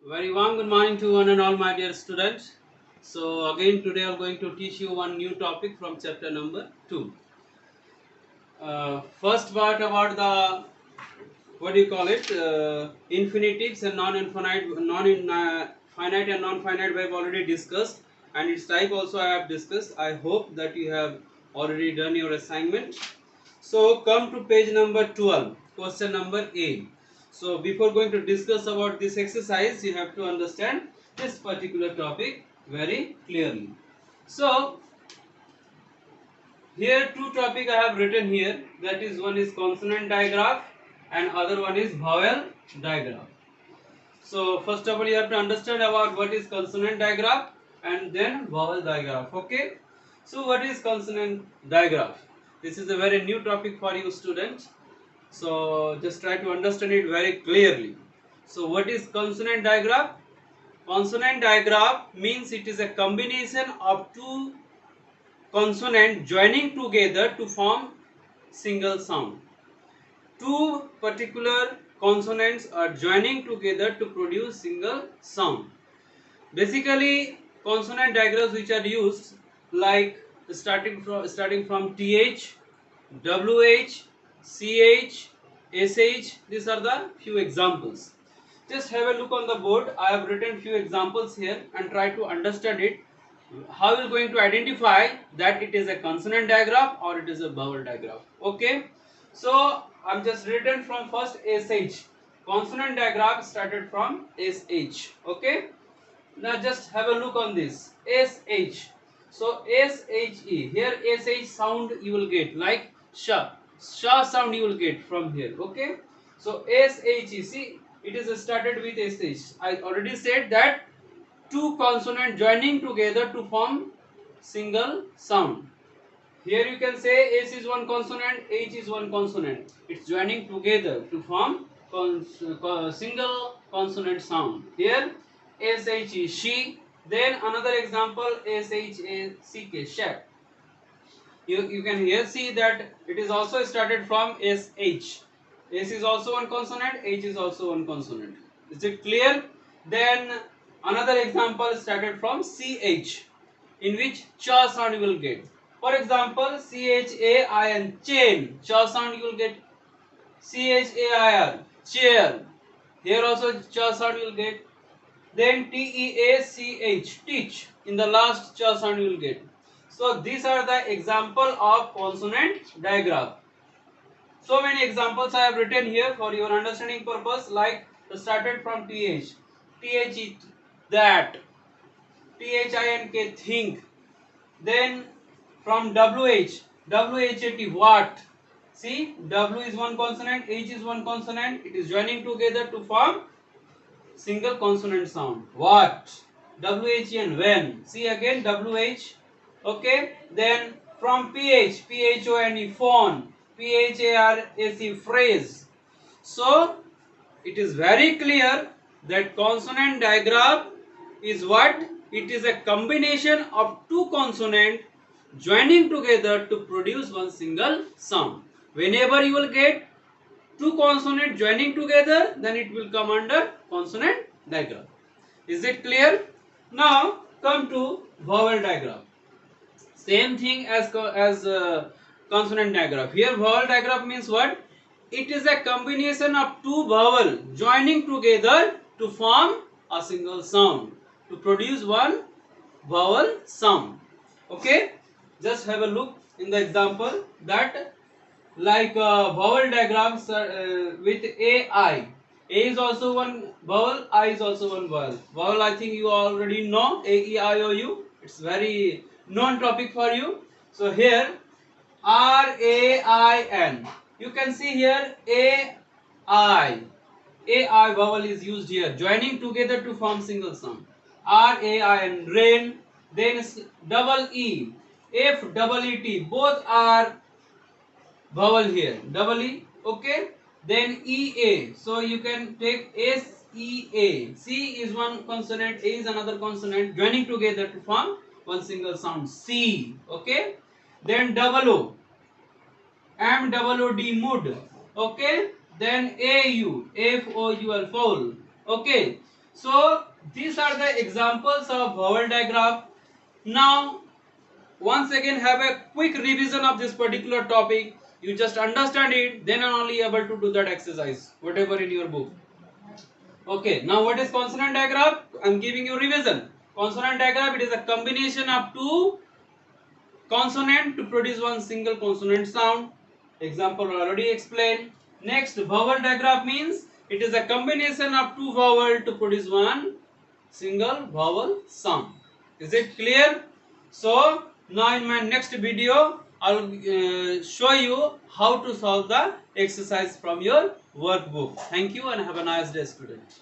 Very warm good morning to one and all my dear students. So again today I'm going to teach you one new topic from chapter number 2. First part about the what do you call it infinitives and finite and non-finite we have already discussed, and its type also I have discussed. I hope that you have already done your assignment. So come to page number 12, question number A. So before going to discuss about this exercise, you have to understand this particular topic very clearly. So here two topic I have written here, that is one is consonant digraph and other one is vowel digraph. So first of all you have to understand about what is consonant digraph and then vowel digraph. Okay. So what is consonant digraph? This is a very new topic for you students. So just try to understand it very clearly. So what is consonant digraph? Consonant digraph means it is a combination of two consonants joining together to form single sound. Two particular consonants are joining together to produce single sound. Basically, consonant diagrams which are used like starting from th, wh, ch, sh. These are the few examples. Just have a look on the board. I have written few examples here and try to understand it. How are you going to identify that it is a consonant diagram or it is a vowel diagram? Okay. So I'm just written from first sh. Consonant diagram started from sh. Okay. Now just have a look on this sh. So she, here sh sound you will get like sha sound you will get from here. Okay. So she, see it is started with sh. I already said that two consonants joining together to form single sound. Here you can say s is one consonant, h is one consonant. It's joining together to form single consonant sound. Here sh is she. Then another example shack, shack. You can here see that it is also started from sh. S is also one consonant, h is also one consonant. Is it clear? Then another example started from ch, in which cha sound you will get. For example, chain, chain. Cha sound you will get chair, chair. Here also cha sound you will get. Then teach, teach. In the last cha sound you will get. So these are the example of consonant diagram. So many examples I have written here for your understanding purpose, like started from th, th is that, think, think. Then from wh, what, what. See, w is one consonant, h is one consonant. It is joining together to form single consonant sound. What? Wh, when. See again wh. Okay. Then from phone, pharac, phrase. So it is very clear that consonant diagram is what? It is a combination of two consonants joining together to produce one single sound. Whenever you will get two consonants joining together, then it will come under consonant diagram. Is it clear? Now come to vowel diagram. Same thing as consonant diagram. Here vowel diagram means what? It is a combination of two vowel joining together to form a single sound, to produce one vowel sound. Okay, just have a look in the example that like vowel diagrams with ai. A is also one vowel, I is also one vowel. Vowel I think you already know, a, e, I, o, u. It's very known topic for you. So here r, a, I, n. You can see here a, I. A, I vowel is used here, joining together to form single sound. R, A, I, N, rain. Then double E, F, double E, T. Both are vowel here, double E. Okay. Then E, A. So you can take S, E, A. C is one consonant, A is another consonant, joining together to form one single sound. C. Okay. Then double O. M, double O, D, mood. Okay. Then A, U. F, O, U, L, foul. Okay. So these are the examples of vowel digraph. Now once again have a quick revision of this particular topic. You just understand it, then are only able to do that exercise, whatever in your book. Okay, now what is consonant digraph? I am giving you revision. Consonant digraph, it is a combination of two consonant to produce one single consonant sound. Example already explained. Next, vowel digraph means it is a combination of two vowel to produce one single vowel sound. Is it clear? So now in my next video I'll show you how to solve the exercise from your workbook. Thank you and have a nice day, students.